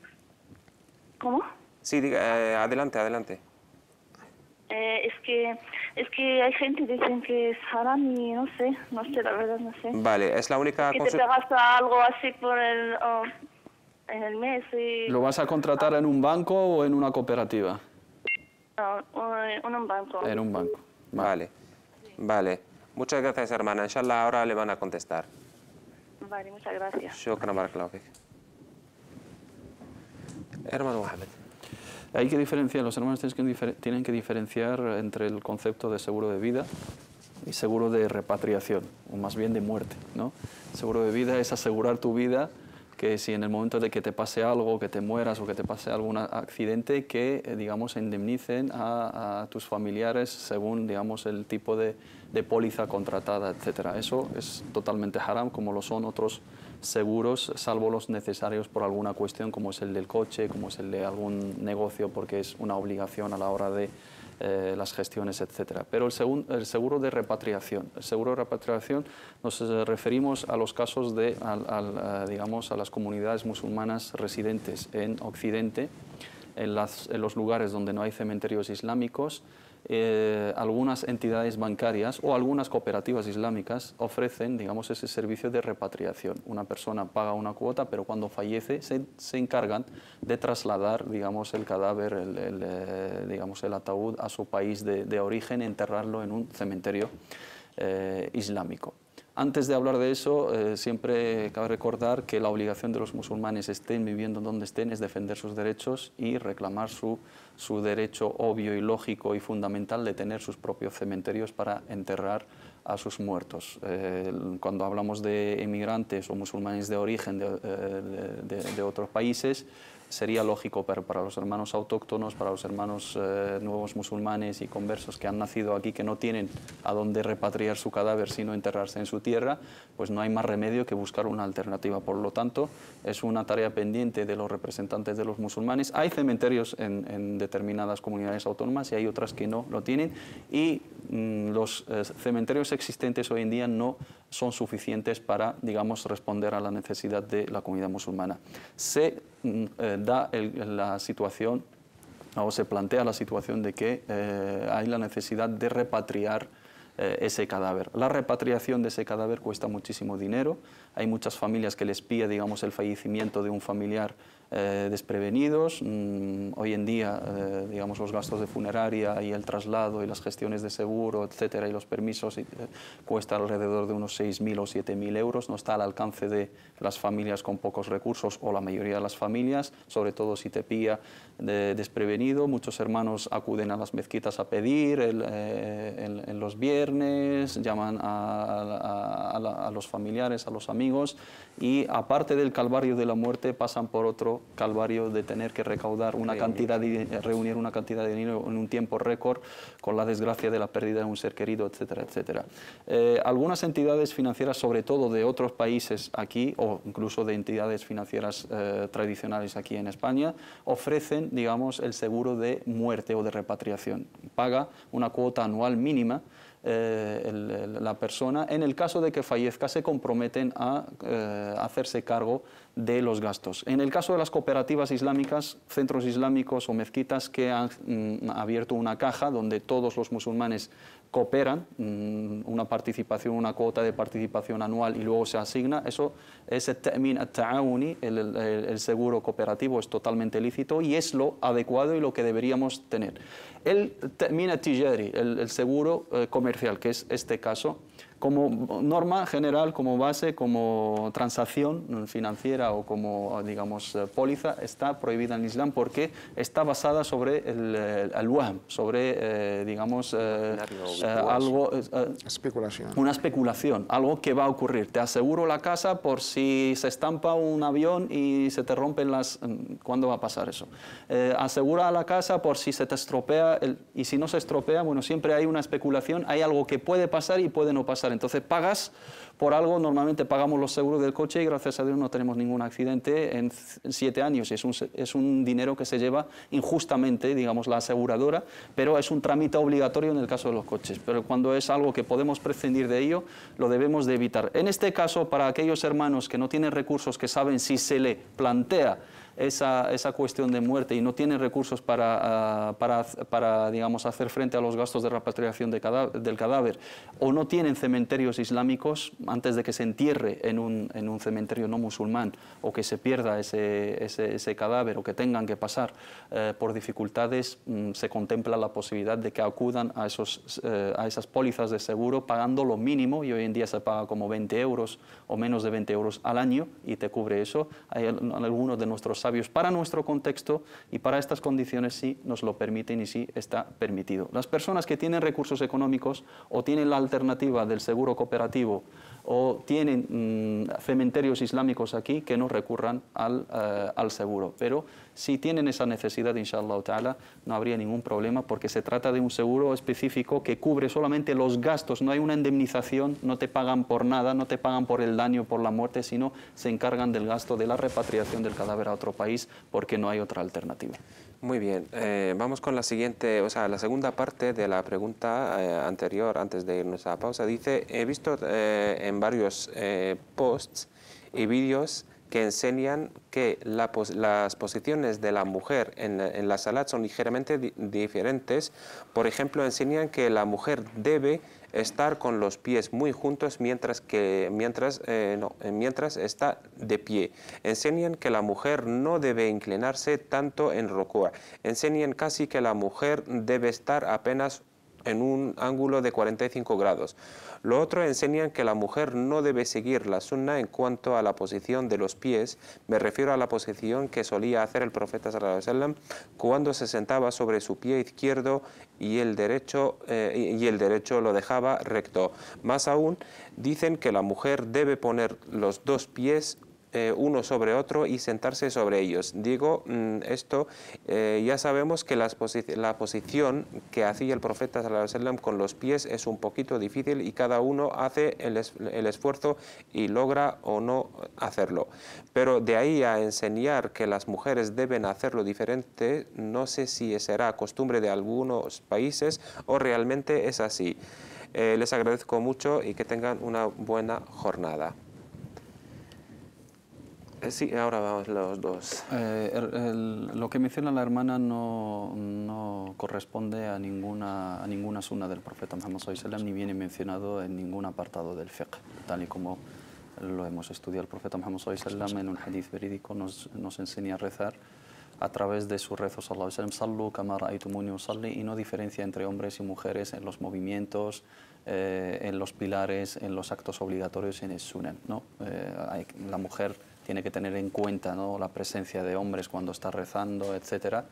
¿Cómo? Sí, adelante, adelante. Es que hay gente que dicen que es haram y no sé, la verdad no sé. Vale, es la única... Que te pagas algo así por en el mes y... ¿Lo vas a contratar en un banco o en una cooperativa? No, en un banco. En un banco. Vale, vale. Muchas gracias, hermana. Inshallah, ahora le van a contestar. Vale, muchas gracias. Shukran, barakallahu fik. Hermano Mohamed. Hay que diferenciar, los hermanos tienen que diferenciar entre el concepto de seguro de vida y seguro de repatriación, o más bien de muerte, ¿no? Seguro de vida es asegurar tu vida, que si en el momento de que te pase algo, que te mueras o que te pase algún accidente, que, digamos, indemnicen a tus familiares según, digamos, el tipo de póliza contratada, etc. Eso es totalmente haram, como lo son otros seguros, salvo los necesarios por alguna cuestión, como es el del coche, como es el de algún negocio, porque es una obligación a la hora de las gestiones, etc. Pero el seguro de repatriación. El seguro de repatriación nos referimos a los casos de, digamos, a las comunidades musulmanas residentes en Occidente, en los lugares donde no hay cementerios islámicos. Algunas entidades bancarias o algunas cooperativas islámicas ofrecen, digamos, ese servicio de repatriación. Una persona paga una cuota, pero cuando fallece se encargan de trasladar, digamos, el cadáver, digamos, el ataúd a su país de origen, enterrarlo en un cementerio islámico. Antes de hablar de eso, siempre cabe recordar que la obligación de los musulmanes, estén viviendo donde estén, es defender sus derechos y reclamar su derecho obvio y lógico y fundamental de tener sus propios cementerios para enterrar a sus muertos. Cuando hablamos de emigrantes o musulmanes de origen de otros países, sería lógico para los hermanos autóctonos, para los hermanos nuevos musulmanes y conversos que han nacido aquí, que no tienen a dónde repatriar su cadáver sino enterrarse en su tierra, pues no hay más remedio que buscar una alternativa. Por lo tanto, es una tarea pendiente de los representantes de los musulmanes. Hay cementerios en determinadas comunidades autónomas y hay otras que no lo tienen, y los cementerios existentes hoy en día no son suficientes para, digamos, responder a la necesidad de la comunidad musulmana. Se da la situación, o se plantea la situación de que hay la necesidad de repatriar ese cadáver. La repatriación de ese cadáver cuesta muchísimo dinero. Hay muchas familias que les pilla, digamos, el fallecimiento de un familiar desprevenidos. Hoy en día, digamos, los gastos de funeraria y el traslado y las gestiones de seguro, etcétera, y los permisos cuesta alrededor de unos 6.000 o 7.000 euros. No está al alcance de las familias con pocos recursos o la mayoría de las familias, sobre todo si te pilla desprevenido. Muchos hermanos acuden a las mezquitas a pedir en los viernes, llaman a los familiares, a los amigos, y aparte del calvario de la muerte pasan por otro calvario de tener que recaudar una cantidad reunir una cantidad de dinero en un tiempo récord, con la desgracia de la pérdida de un ser querido, etcétera, etcétera. Algunas entidades financieras, sobre todo de otros países aquí, o incluso de entidades financieras tradicionales aquí en España, ofrecen, digamos, el seguro de muerte o de repatriación. Paga una cuota anual mínima la persona. En el caso de que fallezca, se comprometen a hacerse cargo de los gastos. En el caso de las cooperativas islámicas, centros islámicos o mezquitas que han abierto una caja donde todos los musulmanes cooperan, una participación, una cuota de participación anual, y luego se asigna, eso es el ta'min at-ta'awuni, el seguro cooperativo, es totalmente lícito y es lo adecuado y lo que deberíamos tener. El ta'min at-tijari, el seguro comercial, que es este caso, como norma general, como base, como transacción financiera o como, digamos, póliza, está prohibida en el Islam porque está basada sobre el wahm, sobre, digamos, algo... Especulación. Una especulación, algo que va a ocurrir. Te aseguro la casa por si se estampa un avión y se te rompen las... ¿Cuándo va a pasar eso? Asegura la casa por si se te estropea, y si no se estropea, bueno, siempre hay una especulación, hay algo que puede pasar y puede no pasar. Entonces pagas por algo, normalmente pagamos los seguros del coche y gracias a Dios no tenemos ningún accidente en 7 años. Es un dinero que se lleva injustamente, digamos, la aseguradora, pero es un trámite obligatorio en el caso de los coches. Pero cuando es algo que podemos prescindir de ello, lo debemos de evitar. En este caso, para aquellos hermanos que no tienen recursos, que saben si se le plantea esa cuestión de muerte y no tienen recursos para digamos, hacer frente a los gastos de repatriación del cadáver, o no tienen cementerios islámicos antes de que se entierre en un cementerio no musulmán, o que se pierda ese cadáver, o que tengan que pasar por dificultades, se contempla la posibilidad de que acudan a esas pólizas de seguro pagando lo mínimo, y hoy en día se paga como 20 euros o menos de 20 euros al año y te cubre eso. Hay algunos de nuestros sabios, para nuestro contexto y para estas condiciones, sí nos lo permiten y sí está permitido. Las personas que tienen recursos económicos o tienen la alternativa del seguro cooperativo o tienen cementerios islámicos aquí, que no recurran al seguro. Pero si tienen esa necesidad, inshallah ta'ala, no habría ningún problema, porque se trata de un seguro específico que cubre solamente los gastos, no hay una indemnización, no te pagan por nada, no te pagan por el daño, por la muerte, sino se encargan del gasto de la repatriación del cadáver a otro país, porque no hay otra alternativa. Muy bien, vamos con la siguiente, o sea, la segunda parte de la pregunta anterior, antes de irnos a la pausa. Dice, he visto en varios posts y vídeos que enseñan que las posiciones de la mujer en la salat son ligeramente diferentes. Por ejemplo, enseñan que la mujer debe estar con los pies muy juntos mientras está de pie. Enseñan que la mujer no debe inclinarse tanto en rukú'. Enseñan casi que la mujer debe estar apenas en un ángulo de 45 grados. Lo otro, enseñan que la mujer no debe seguir la sunna en cuanto a la posición de los pies. Me refiero a la posición que solía hacer el profeta sallallahu alaihi wasallam cuando se sentaba sobre su pie izquierdo y el derecho lo dejaba recto. Más aún, dicen que la mujer debe poner los dos pies uno sobre otro y sentarse sobre ellos. Digo esto, ya sabemos que la posición que hacía el profeta sallallahu alaihi wasallam con los pies es un poquito difícil y cada uno hace el esfuerzo y logra o no hacerlo. Pero de ahí a enseñar que las mujeres deben hacerlo diferente, no sé si será costumbre de algunos países o realmente es así. Les agradezco mucho y que tengan una buena jornada. Sí, ahora vamos los dos. Lo que menciona la hermana no corresponde a ninguna sunna del profeta Muhammad sallallahu alaihi wasallam, ni viene mencionado en ningún apartado del fiqh, tal y como lo hemos estudiado. El profeta Muhammad sallallahu alaihi wasallam en un hadith verídico nos enseña a rezar a través de su rezo sallallahu alaihi wasallam, sallu kama ra'aytumuni usalli, y no diferencia entre hombres y mujeres en los movimientos, en los pilares, en los actos obligatorios, en el sunan, ¿no? La mujer tiene que tener en cuenta, ¿no?, la presencia de hombres cuando está rezando, etcétera,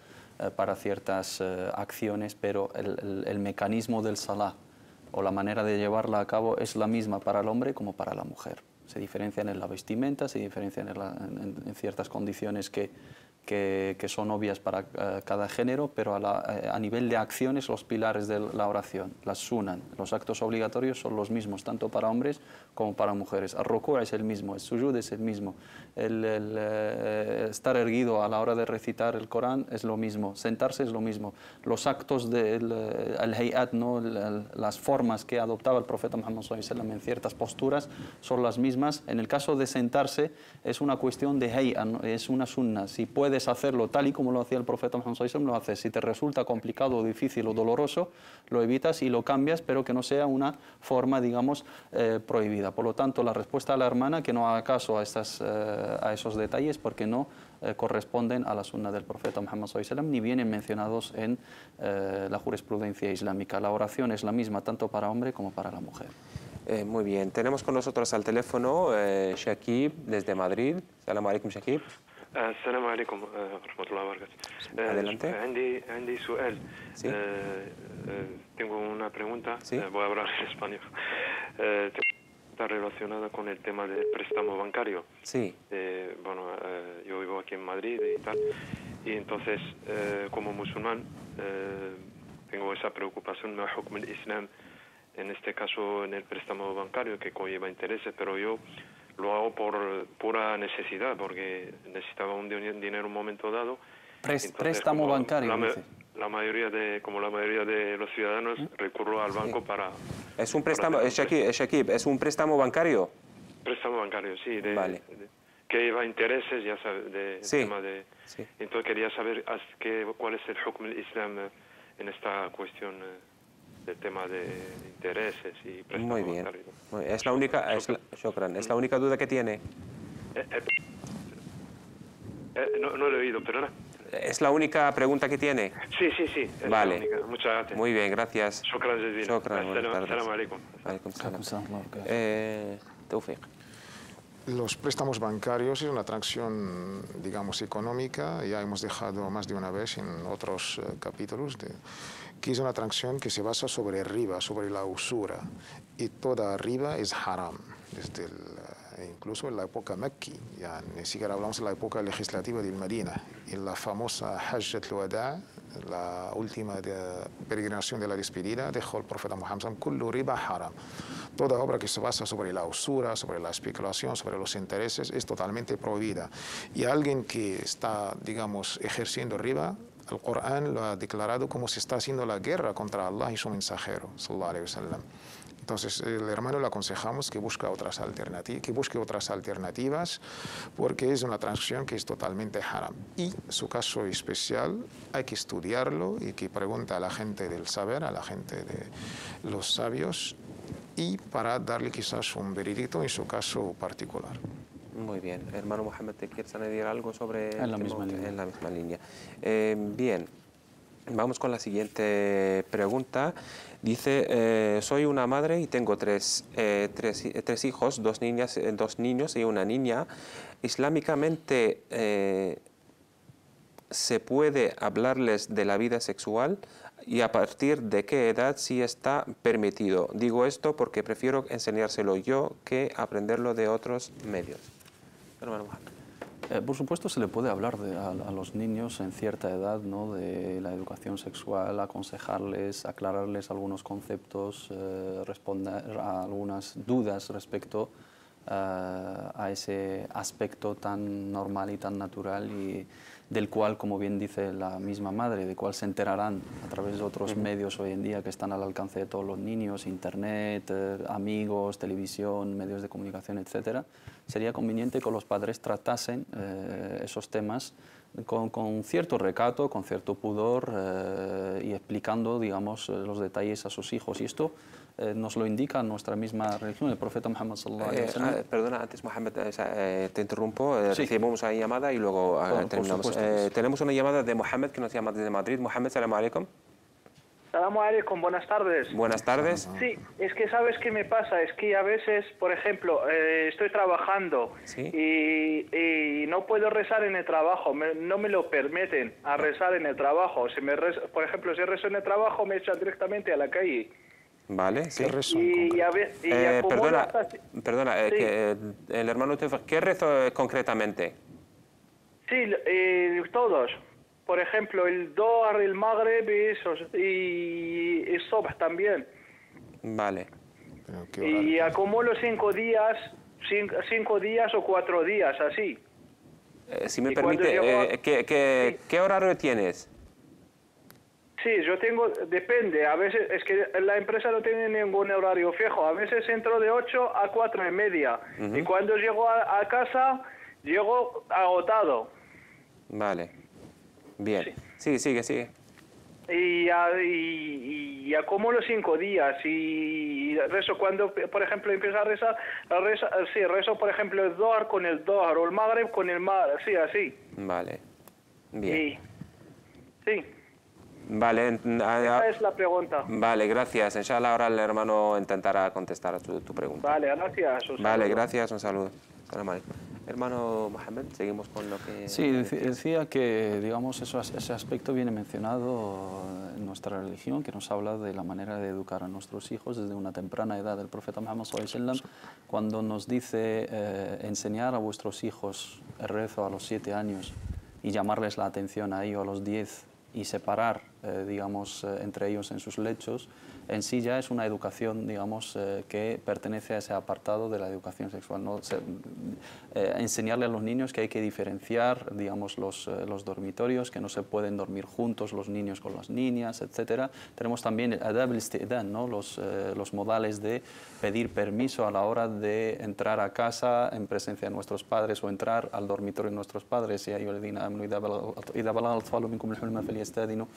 para ciertas acciones, pero el mecanismo del salah o la manera de llevarla a cabo es la misma para el hombre como para la mujer. Se diferencian en la vestimenta, se diferencian en ciertas condiciones que son obvias para cada género, pero a nivel de acciones, los pilares de la oración, las sunan, los actos obligatorios son los mismos, tanto para hombres como para mujeres. El rukú' es el mismo, el sujud es el mismo, el estar erguido a la hora de recitar el Corán es lo mismo, sentarse es lo mismo. Los actos del hayat, ¿no?, las formas que adoptaba el profeta Muhammad sallallahu alaihi wasallam en ciertas posturas son las mismas. En el caso de sentarse es una cuestión de hayat, ¿no?, es una sunna. Si puedes hacerlo tal y como lo hacía el profeta Muhammad sallallahu alaihi wasallam, lo haces. Si te resulta complicado o difícil o doloroso, lo evitas y lo cambias, pero que no sea una forma, digamos, prohibida. Por lo tanto, la respuesta a la hermana, que no haga caso a esos detalles, porque no corresponden a la sunna del profeta Muhammad sallallahu alaihi wasallam, ni vienen mencionados en la jurisprudencia islámica. La oración es la misma tanto para hombre como para la mujer. Muy bien, tenemos con nosotros al teléfono Shakib desde Madrid. Salam alaikum Shakib. السلام عليكم ورحمة الله وبركاته. Adelante. عندي سؤال. Sí. Tengo una pregunta. Sí. Voy a hablar en español. Está relacionada con el tema del préstamo bancario. Sí. Bueno, yo vivo aquí en Madrid y tal. Y entonces, como musulmán, tengo esa preocupación de Hukm al-Islam, en este caso en el préstamo bancario que conlleva intereses, pero yo lo hago por pura necesidad, porque necesitaba un dinero en un momento dado. Entonces, Préstamo bancario, dice. La mayoría de los ciudadanos recurro al banco para... Es un préstamo, Shakib, ¿es un préstamo bancario? Préstamo bancario, sí. Vale. Que lleva intereses, ya sabes, Sí. tema de... Sí. Entonces quería saber cuál es el Hukm al-Islam en esta cuestión del tema de intereses y préstamo Muy bien. bancario. Es la única, Shukran, es la única duda que tiene. No lo he oído, perdona. ¿Es la única pregunta que tiene? Sí, es Vale. la única. Muchas gracias. Muy bien, gracias. Shukran jazilan. Shukran, buenas tardes. Assalamu alaikum. Alaikum salam. Claro. Tawfiq. Los préstamos bancarios es una transacción, digamos, económica, ya hemos dejado más de una vez en otros capítulos, que es una transacción que se basa sobre riba, sobre la usura, y toda riba es haram, desde incluso en la época Makki, ya ni siquiera hablamos de la época legislativa del Medina, en la famosa Hajjat al-Wada', la última peregrinación de la despedida, dejó el profeta Muhammad, kullu riba haram. Toda obra que se basa sobre la usura, sobre la especulación, sobre los intereses, es totalmente prohibida. Y alguien que está, digamos, ejerciendo riba, el Corán lo ha declarado como se está haciendo la guerra contra Allah y su mensajero, sallallahu alaihi wasallam. Entonces, el hermano le aconsejamos que busque otras alternativas, porque es una transacción que es totalmente haram. Y su caso especial hay que estudiarlo y que pregunte a la gente del saber, a la gente de los sabios, y para darle quizás un veredicto en su caso particular. Muy bien. Hermano Mohamed, ¿te quieres añadir algo sobre En la misma línea. En la misma línea. Bien. Vamos con la siguiente pregunta. Dice, soy una madre y tengo tres hijos, dos niños y una niña. Islámicamente, ¿se puede hablarles de la vida sexual? ¿Y a partir de qué edad sí está permitido? Digo esto porque prefiero enseñárselo yo que aprenderlo de otros medios. Hermano Mohamed. Por supuesto, se le puede hablar a los niños en cierta edad, ¿no?, de la educación sexual, aconsejarles, aclararles algunos conceptos, responder a algunas dudas respecto a ese aspecto tan normal y tan natural y del cual, como bien dice la misma madre, de cual se enterarán a través de otros medios hoy en día que están al alcance de todos los niños, internet, amigos, televisión, medios de comunicación, etcétera. Sería conveniente que los padres tratasen esos temas con cierto recato, con cierto pudor y explicando, digamos, los detalles a sus hijos. Y esto nos lo indica nuestra misma religión, el profeta Muhammad sallallahu alaihi wasallam. Perdona, antes Mohamed, te interrumpo, Sí. recibimos una llamada y luego terminamos. supuesto. Tenemos una llamada de Mohamed que nos llama desde Madrid. Mohamed, salam alaikum. Salam alaikum, buenas tardes. Buenas tardes. Sí, es que ¿sabes qué me pasa? Es que a veces, por ejemplo, estoy trabajando Sí. y no puedo rezar en el trabajo, no me lo permiten a rezar en el trabajo. Por ejemplo, si rezo en el trabajo me echan directamente a la calle. Vale, sí. ¿Qué rezo en Y concreto? acomodo Perdona, Sí. que, el hermano Tewfiq, ¿qué rezo concretamente? Sí, todos. Por ejemplo, el Dohr, el Maghreb y el Sobh también. Vale. Pero, ¿qué horario? Y acumulo 5 días, 5 días o 4 días, así. Si me Y cuando permite, llego ¿qué horario tienes? Sí, yo tengo, depende, a veces, es que la empresa no tiene ningún horario fijo, a veces entro de 8 a 4:30, y cuando llego a casa, llego agotado. Vale. Bien. Sí, sigue. Y acumulo 5 días, y rezo cuando, por ejemplo, empiezo a rezar, rezo, por ejemplo, el Dohr con el Dohr, o el Maghreb con el Maghreb, sí, así. Vale. Bien. Sí. Vale, Esa es la pregunta. vale, gracias. Inshallah ahora el hermano intentará contestar a tu pregunta. Vale, gracias. Un Vale, saludo. gracias, un saludo. Salam alaikum. Hermano Mohamed, seguimos con lo que... Sí, decía que, digamos, ese aspecto viene mencionado en nuestra religión, que nos habla de la manera de educar a nuestros hijos desde una temprana edad. El profeta Muhammad ﷺ, cuando nos dice enseñar a vuestros hijos el rezo a los 7 años y llamarles la atención a ello a los 10 y separar, digamos, entre ellos en sus lechos, en sí ya es una educación, digamos, que pertenece a ese apartado de la educación sexual, ¿no? Enseñarle a los niños que hay que diferenciar, digamos, los dormitorios, que no se pueden dormir juntos los niños con las niñas, etc. Tenemos también el adab al-isti'dan, ¿no? Los modales de pedir permiso a la hora de entrar a casa en presencia de nuestros padres o entrar al dormitorio de nuestros padres. Ya ayyuhalladhina amanu idha balagha al-atfalu minkum al-hulma falyastadhinu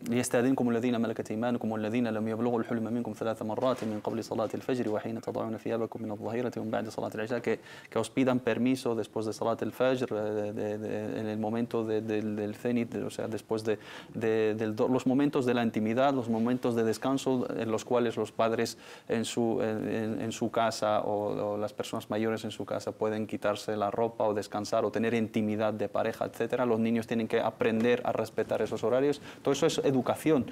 ليستأذنكم الذين ملكت أيمانكم والذين لم يبلغوا الحلم منكم 3 مرات من قبل صلاة الفجر وحين تضعون ثيابكم من الظهيرة ومن بعد صلاة العشاء, que os pidan permiso después de Salat el-Fajr, en el momento del cenit, o sea, después de los momentos de la intimidad, los momentos de descanso en los cuales los padres en su casa o las personas mayores en su casa pueden quitarse la ropa o descansar o tener intimidad de pareja, etcétera. Los niños tienen que aprender a respetar esos horarios. Todo eso es educación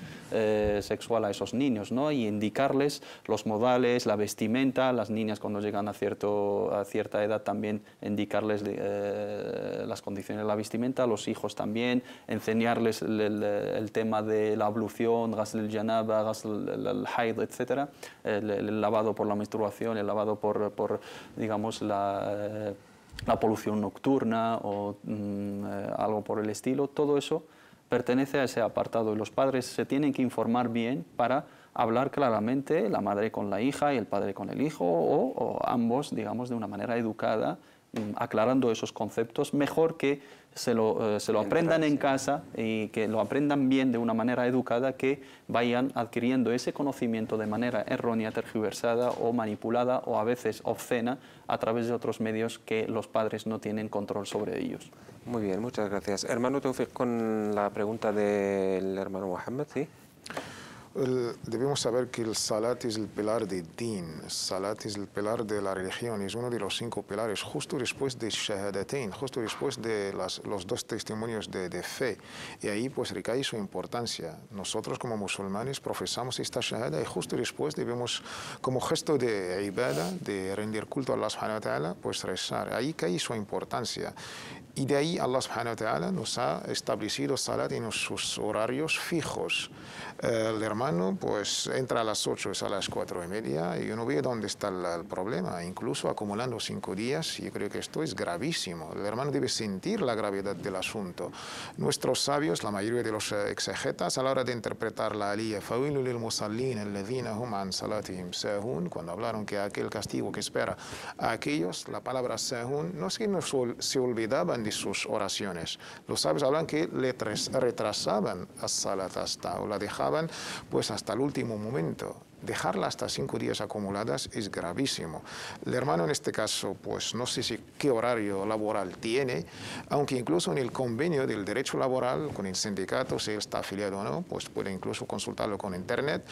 sexual a esos niños, ¿no? Y indicarles los modales, la vestimenta. Las niñas cuando llegan a cierta edad también indicarles las condiciones de la vestimenta. Los hijos también enseñarles el tema de la ablución, ghasl el-janaba, ghasl el-haid, etcétera, el lavado por la menstruación, el lavado por digamos, la polución nocturna o algo por el estilo. Todo eso pertenece a ese apartado y los padres se tienen que informar bien para hablar claramente, la madre con la hija y el padre con el hijo, o ambos, digamos, de una manera educada, aclarando esos conceptos, mejor que se lo aprendan en casa y que lo aprendan bien de una manera educada, que vayan adquiriendo ese conocimiento de manera errónea, tergiversada o manipulada o a veces obscena a través de otros medios que los padres no tienen control sobre ellos. Muy bien, muchas gracias. Hermano Tawfiq, con la pregunta del hermano Mohamed, ¿sí? Debemos saber que el salat es el pilar de din, el salat es el pilar de la religión, es uno de los 5 pilares, justo después de shahadatain, justo después de los 2 testimonios de fe, y ahí pues recae su importancia. Nosotros como musulmanes profesamos esta shahada y justo después debemos, como gesto de ibada, de rendir culto a Allah subhanahu wa ta'ala, pues rezar. Ahí cae su importancia. Y de ahí Allah subhanahu wa ta'ala nos ha establecido salat en sus horarios fijos. El hermano pues entra a las 8, es a las 4:30 y yo no veo dónde está el problema. Incluso acumulando 5 días, yo creo que esto es gravísimo. El hermano debe sentir la gravedad del asunto. Nuestros sabios, la mayoría de los exegetas, a la hora de interpretar la aliyah, فَوَيْلٌ لِلْمُصَلِّينَ الَّذِينَ هُمْ عَنْ صَلَاتِهِمْ سَاهُونَ, cuando hablaron que aquel castigo que espera a aquellos, la palabra sahun, no es que no se olvidaban de sus oraciones. Los sabios hablan que le retrasaban a salat o la dejaban pues hasta el último momento. Dejarla hasta 5 días acumuladas es gravísimo. El hermano en este caso, pues no sé qué horario laboral tiene, aunque incluso en el convenio del derecho laboral con el sindicato, si él está afiliado o no, pues puede incluso consultarlo con internet.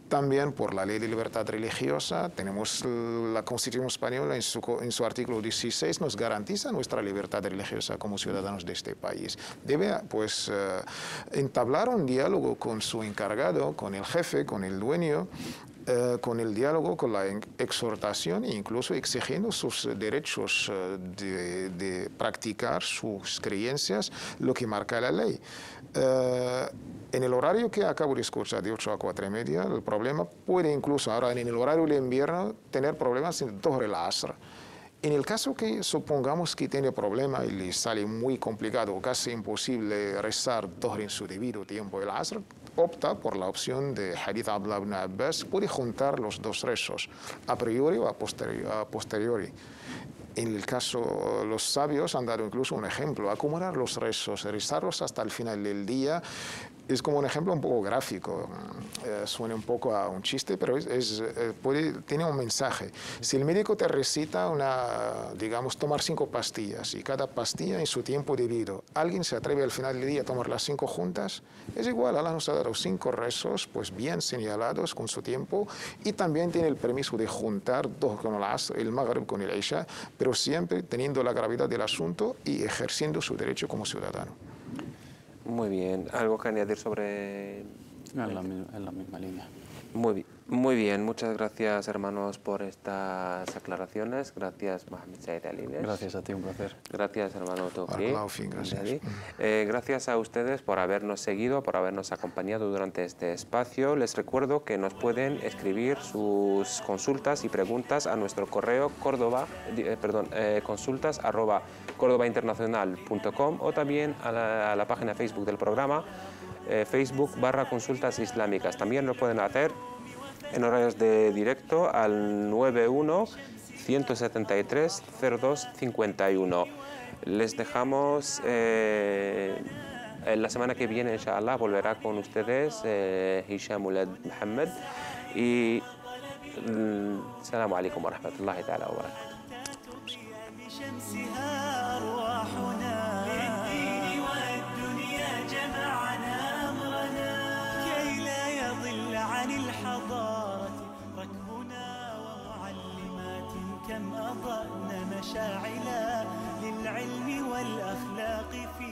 También por la ley de libertad religiosa, tenemos la Constitución española en su artículo 16, nos garantiza nuestra libertad religiosa como ciudadanos de este país. Debe pues entablar un diálogo con su encargado, con el jefe, con el dueño, con el diálogo, con la exhortación e incluso exigiendo sus derechos de practicar sus creencias, lo que marca la ley. En el horario que acabo de escuchar, de 8 a 4:30, el problema puede incluso ahora en el horario de invierno tener problemas en Dhuhr al-Asr. En el caso que supongamos que tiene problema y le sale muy complicado o casi imposible rezar Dhuhr en su debido tiempo, el Asr opta por la opción de Hadith Abdullah ibn Abbas, puede juntar los 2 rezos, a priori o a posteriori. En el caso, los sabios han dado incluso un ejemplo, acumular los rezos, rezarlos hasta el final del día. Es como un ejemplo un poco gráfico, suena un poco a un chiste, pero tiene un mensaje. Si el médico te recita digamos, tomar 5 pastillas y cada pastilla en su tiempo debido, alguien se atreve al final del día a tomar las 5 juntas, es igual, Allah nos ha dado 5 rezos, pues bien señalados con su tiempo, y también tiene el permiso de juntar 2 con el Asr, el Maghrib con el Isha, pero siempre teniendo la gravedad del asunto y ejerciendo su derecho como ciudadano. Muy bien. ¿Algo que añadir sobre...? En la misma línea. Muy bien. Muchas gracias, hermanos, por estas aclaraciones. Gracias, Mohamed Said Alines. Gracias a ti, un placer. Gracias, hermano Tawfiq. Gracias. Gracias a ustedes por habernos seguido, por habernos acompañado durante este espacio. Les recuerdo que nos pueden escribir sus consultas y preguntas a nuestro correo consultas@cordobainternacional.com o también a la página Facebook del programa, Facebook/Consultas Islámicas. También lo pueden hacer en horarios de directo al 91-173-0251. Les dejamos la semana que viene, inshallah, volverá con ustedes Hisham Ulad Muhammad. Y Assalamu alaikum wa rahmatullahi ta'ala wa barakatuh. عن الحضارة ركبنا ومعلمات كم أضأنا مشاعلا للعلم والأخلاق في